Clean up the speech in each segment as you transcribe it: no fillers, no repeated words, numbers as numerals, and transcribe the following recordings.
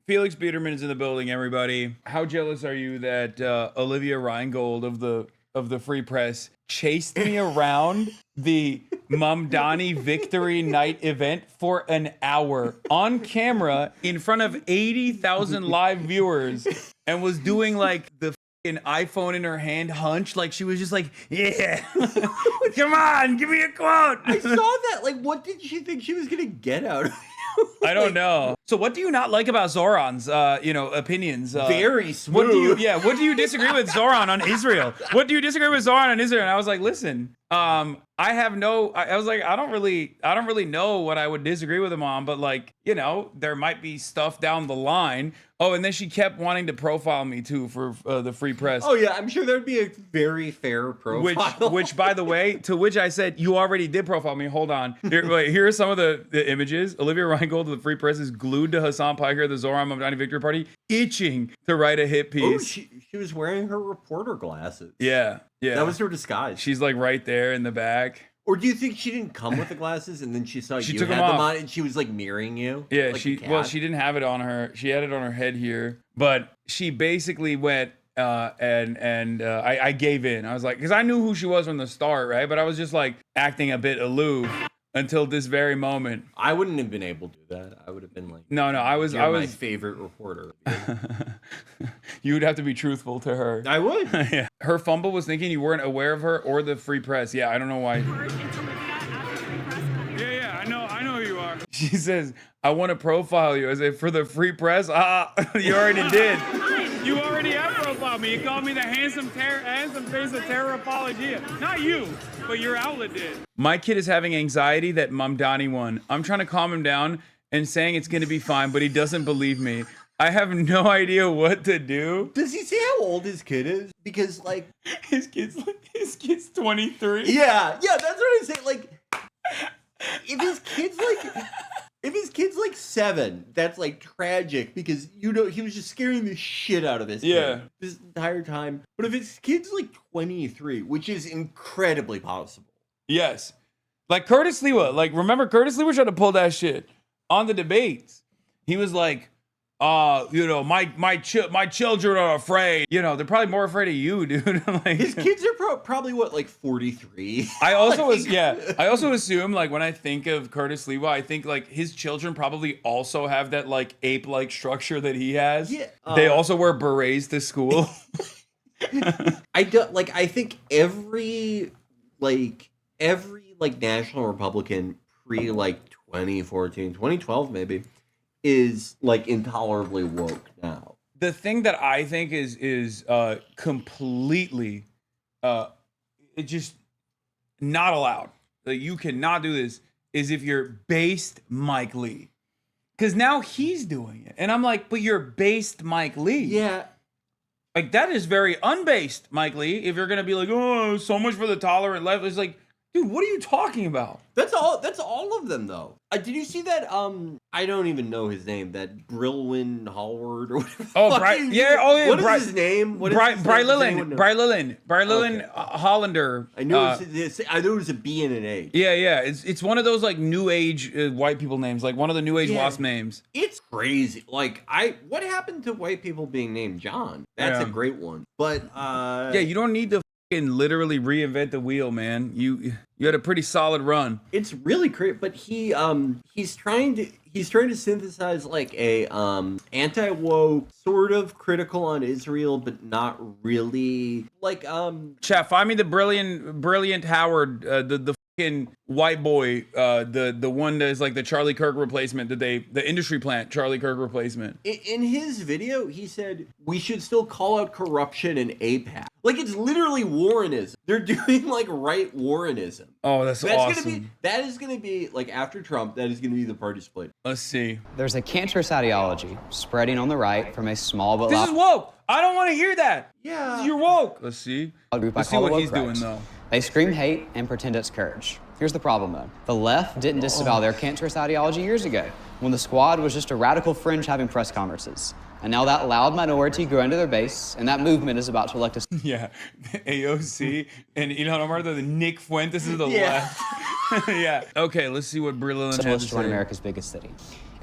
Felix Biederman is in the building, everybody. How jealous are you that Olivia Reingold of the Free Press chased me around the Mamdani Victory Night event for an hour on camera in front of 80,000 live viewers and was doing like the fucking iPhone in her hand hunch, like she was just like, yeah, come on, give me a quote. I saw that. Like, what did she think she was gonna get out of it? I don't know. So what do you not like about Zoran's, opinions? Very smooth. What do you disagree with Zoran on Israel? What do you disagree with Zoran on Israel? And I was like, listen, I was like, I don't really know what I would disagree with him on, but like, there might be stuff down the line. Oh, and then she kept wanting to profile me too for the Free Press. Oh yeah, I'm sure there'd be a very fair profile. Which by the way, to which I said, you already did profile me. Hold on. Here are some of the images. Olivia Reingold of the Free Press is glued to Hassan Piker at the Zoran Mamdani Victory Party, itching to write a hit piece. Oh, she was wearing her reporter glasses. Yeah. That was her disguise. She's like right there in the back. Or do you think she didn't come with the glasses and then she saw you took had them them on and she was like mirroring you? Yeah, like she didn't have it on her. She had it on her head here, but she basically went I gave in. I was like, because I knew who she was from the start, right? But I was just like acting a bit aloof until this very moment. I wouldn't have been able to do that. I would have been like, no, I was my favorite reporter. You would have to be truthful to her. I would. Yeah. Her fumble was thinking you weren't aware of her or the Free Press. Yeah, I don't know why. Yeah, I know who you are. She says, I want to profile you. I said, for the Free Press? You already did. You already have profiled me. You called me the handsome face of terror apologia. Not you, but your outlet did. My kid is having anxiety that Mamdani won. I'm trying to calm him down and saying it's going to be fine, but he doesn't believe me. I have no idea what to do. Does he say how old his kid is? Because like his kid's 23. Yeah, that's what I say. Like if his kid's like 7, that's like tragic because he was just scaring the shit out of this kid this entire time. But if his kid's like 23, which is incredibly possible. Yes. Like Curtis Lewa. Like remember Curtis Lewa tried to pull that shit on the debates. He was like, my children are afraid. They're probably more afraid of you, dude. Like, his kids are probably what, like 43. I also assume like when I think of Curtis Lewa, I think like his children probably also have that like ape-like structure that he has. Yeah. They also wear berets to school. I think every national Republican pre like 2014, 2012 maybe, is like intolerably woke now. The thing that I think is completely it's just not allowed. Like you cannot do this is if you're based Mike Lee. Cause now he's doing it. And I'm like, but you're based Mike Lee. Yeah. Like that is very unbased, Mike Lee. If you're gonna be like, oh, so much for the tolerant left. It's like, dude, what are you talking about? That's all of them, though. Did you see that? I don't even know his name. That Brilwin Howard or whatever. Oh, yeah. Oh, yeah. What is his name? Brilwin Hollander. I knew it was a B and an A. Yeah. It's one of those like new age white people names, like one of the new age wasp names. It's crazy. Like what happened to white people being named John? That's a great one. But you don't need to literally reinvent the wheel, man. You had a pretty solid run. It's really great, but he's trying to synthesize like a anti-woke, sort of critical on Israel, but not really. Like chat, find me the brilliant Howard, the fucking white boy, the one that is like the Charlie Kirk replacement, the industry plant Charlie Kirk replacement. In his video, he said we should still call out corruption and AIPAC. Like it's literally Warrenism. They're doing like right Warrenism. Oh, that's awesome. That is gonna be like after Trump. That is gonna be the party split. Let's see. There's a cancerous ideology spreading on the right from a small but this is woke. I don't want to hear that. Yeah, you're woke. Let's see. Let's see what he's doing though. They scream hate and pretend it's courage. Here's the problem though. The left didn't disavow their cancerous ideology years ago when the squad was just a radical fringe having press conferences. And now that loud minority grew into their base, and that movement is about to elect a... Yeah, AOC and Ilhan Omar, the Nick Fuentes is the left. Yeah. Okay, let's see what Brilliant has to say. America's biggest city.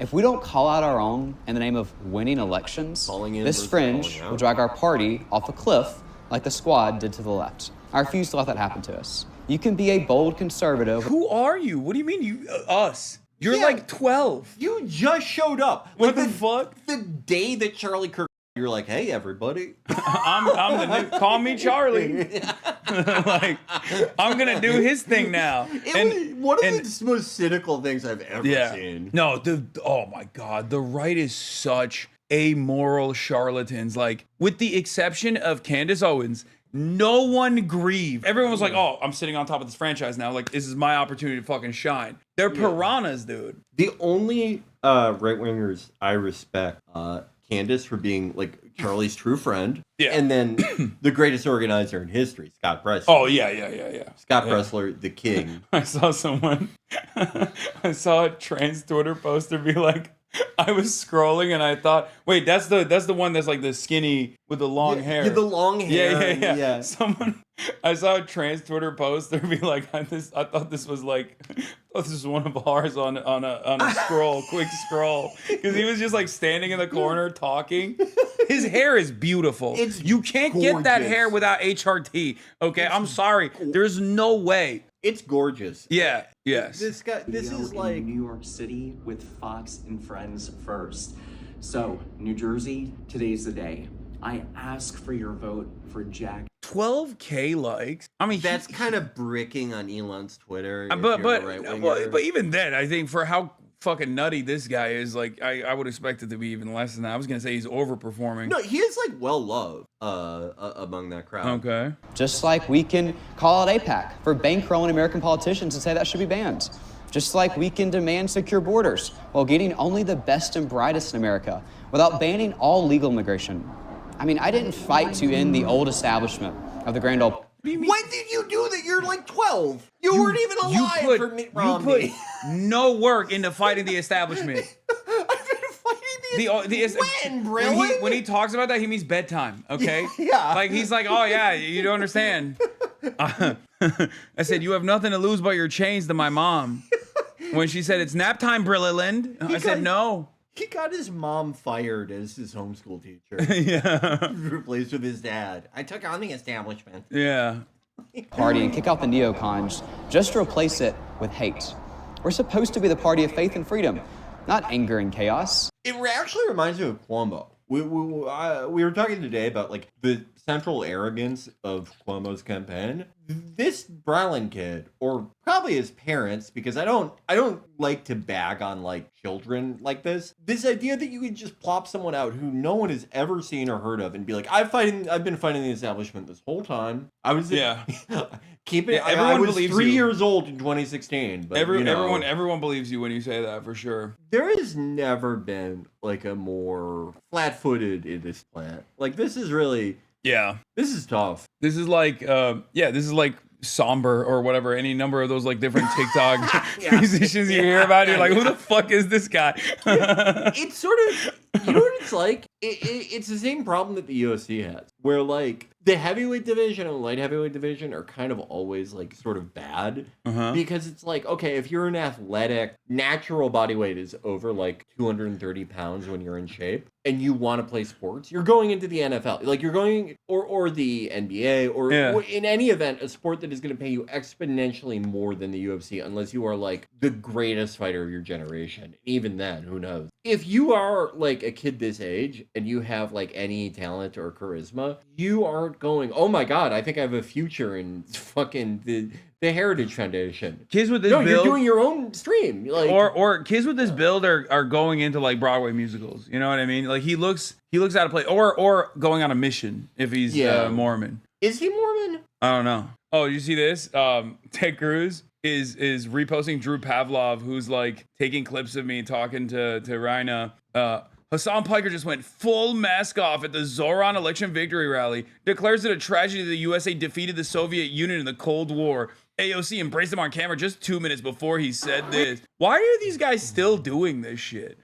If we don't call out our own in the name of winning elections, Calling in this versus fringe calling out. will drag our party off a cliff like the squad did to the left. I refuse to let that happen to us. You can be a bold conservative. Who are you? What do you mean you us? You're Yeah. like 12. You just showed up. What the fuck? The day that Charlie Kirk, you're like, hey, everybody. I'm the new, call me Charlie. Like, I'm gonna do his thing now. It was one of the most cynical things I've ever seen. No, oh my God, the right is such amoral charlatans. Like, with the exception of Candace Owens, no one grieved. Everyone was like, oh, I'm sitting on top of this franchise now. Like, this is my opportunity to fucking shine. They're piranhas, dude. The only right-wingers I respect, Candace for being like Charlie's true friend, and then the greatest organizer in history, Scott Pressler. Oh, yeah. Scott Pressler, the king. I saw someone, I saw a trans Twitter poster be like, I was scrolling and I thought, wait, that's the one that's like the skinny with the long hair. Yeah, the long hair. Yeah. Someone, I saw a trans Twitter poster be like, I thought this was like, this is one of ours on a scroll, quick scroll, because he was just like standing in the corner talking. His hair is beautiful. You can't get that hair without HRT. Okay, I'm sorry. There's no way. It's gorgeous. Yeah. Yes. This is like New York City with Fox and Friends first. So, New Jersey, today's the day. I ask for your vote for Jack. 12K likes. I mean, that's kind of bricking on Elon's Twitter. But even then, I think for how fucking nutty this guy is, like, I would expect it to be even less than that. I was gonna say he's overperforming. No, he is like well loved among that crowd. Okay. Just like we can call out AIPAC for bankrolling American politicians and say that should be banned. Just like we can demand secure borders while getting only the best and brightest in America without banning all legal immigration. I mean, I didn't fight to end the old establishment of the Grand Old. When did you do that? You're like 12. You weren't even alive for Mitt Romney. You put no work into fighting the establishment. I've been fighting when, really? When he talks about that, he means bedtime, okay? Yeah. Like, he's like, oh, yeah, you don't understand. I said, you have nothing to lose but your chains to my mom. When she said, it's nap time, Brilliland. I said, no. He got his mom fired as his homeschool teacher. Yeah. Replaced with his dad. I took on the establishment. Yeah. Party and kick out the neocons just to replace it with hate. We're supposed to be the party of faith and freedom, not anger and chaos. It actually reminds me of Cuomo. We were talking today about like the central arrogance of Cuomo's campaign. This Bralin kid, or probably his parents, because I don't like to bag on like children like this. This idea that you could just plop someone out who no one has ever seen or heard of and be like, I've been fighting the establishment this whole time. I was keep it. Everyone I was believes 3 you. years old in 2016. But everyone believes you when you say that, for sure. There has never been like a more flat-footed in this plant. Like this is really. Yeah. This is tough. This is like, this is like Somber or whatever, any number of those like different TikTok musicians you hear about. You're like, who the fuck is this guy? It's sort of, you know what it's like? It's the same problem that the UFC has, where like the heavyweight division and light heavyweight division are kind of always like sort of bad because it's like, okay, if you're an athletic, natural body weight is over like 230 pounds when you're in shape and you want to play sports, you're going into the NFL. Like you're going, or the NBA, or in any event, a sport that is going to pay you exponentially more than the UFC unless you are like the greatest fighter of your generation. Even then, who knows? If you are like a kid this age and you have like any talent or charisma, you aren't going, oh my God, I think I have a future in fucking the Heritage Foundation. Kids with this build, you're doing your own stream. Like, or kids with this build are going into like Broadway musicals. You know what I mean? Like he looks out of place, or going on a mission if he's Mormon. Is he Mormon? I don't know. Oh, you see this? Ted Cruz is reposting Drew Pavlov, who's like taking clips of me talking to Rhina. Hassan Piker just went full mask off at the Zoran election victory rally, declares it a tragedy the USA defeated the Soviet Union in the Cold War. AOC embraced him on camera just 2 minutes before he said this. Why are these guys still doing this shit?